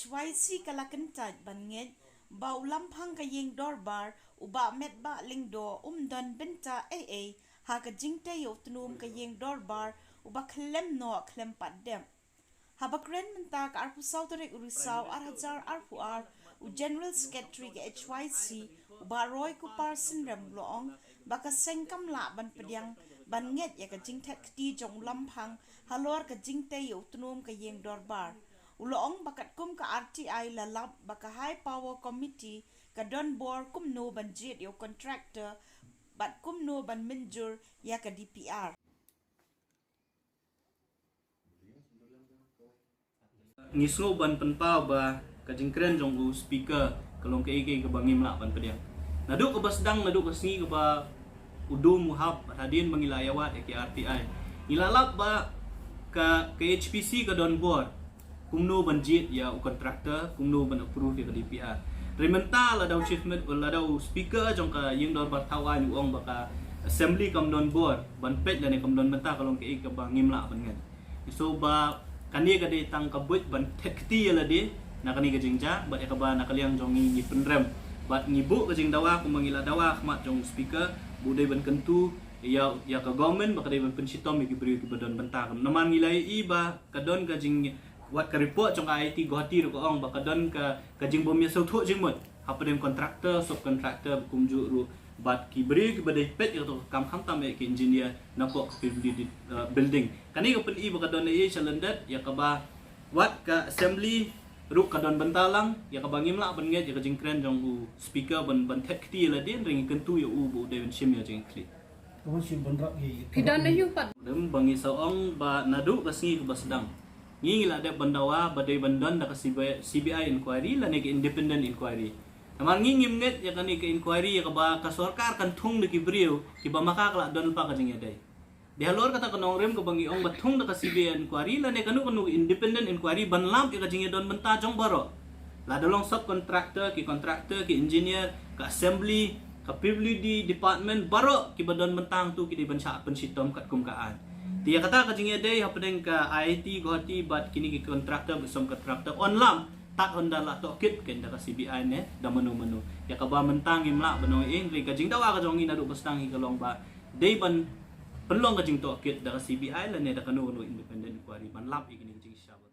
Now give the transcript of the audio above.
HYC kalakentaj banget ba ulam phang ka yeng dorbar uba met ba lingdo don benta ha ka jingte yo tnum ka yeng dorbar uba klem no klem paddem habakren menta ka arpu sautorek urisau arhajar arpu u general secretary ka HYC uba roy ku parson rem loong baka sengkam la ban pediang ban nget ya ka jingtet kti jong ulam phang halor ka jingte yo tnum ka yeng dorbar uloong bakat kum ka RTI lalap baka high power committee ka don bor kum no ban jet yo contractor bat kum no ban menjur ya ka DPR ngislo ban penpau ba kajingkren jong u speaker kalong ke ke bangim la ban pediang nadu ke basdang nadu ke singi ke ba udu muhab hadin mangilayawat ke RTI ilalap ba ke HPC ka don bor kumno banjit ya kontraktor kumno ban approve ya DPR rementa la daw achievement la daw speaker jong ka yeng dor bartawan uong baka assembly kam don board ban pet la ne kam don menta kalong ke ba ngimla ban ngan so ba kani ka de tang kabut ban tekti la de na kani ka jingja ba ka ba nakaliang jong ni penrem bat ngibu ka jing dawa ku mangila dawa khmat jong speaker budai ban kentu ya ka government baka de ban pensitom ki beri ki badon benta kam naman ngilai iba ka don ka jing wat ka report jong IT gohati ro ong baka don ka jing bom ya so thu jing mot hapadem kontraktor subkontraktor kumju ru bat ki beri ki badai pet ya to kam kham tam ki engineer na ko building kani ka pen i baka don e chalendat ya ka ba wat ka assembly ru ka don bentalang ya ka bangim la ban nge ya ka jing kren jong u speaker ban thekti la din ring kentu ya u bu de sim ya jing kli ko sim ban ra ki pidan ayu pat dem bangi sa ong ba nadu ka singi ka basdang ngila de bandawa badai bandon da CBI inquiry la ne independent inquiry tamar ngingim net ya kani ke inquiry ya ba ka sarkar kan thung de ki brio ki ba maka kala don pa ka jing dai de halor kata kanong rem ko bangi ong bathung da ka CBI inquiry la ne kanu independent inquiry ban lamp ya ka jing don benta jong baro la dolong subcontractor ki contractor ki engineer ka assembly ka PWD department baro ki ba don bentang tu ki di bansa pensitom kat kumkaan dia kata ka jingya day hapadeng ka IT gohati bat kini ki kontraktor besom kontraktor onlam tak honda la to kit ken da ka CBI ne da manu ya ka ba mentang imla banong ing ri ka jing dawa ka jong ina du bastang hi kalong ba day ban penlong ka jing to kit da ka CBI la ne da kanu independent inquiry ban lap ikini jing syabot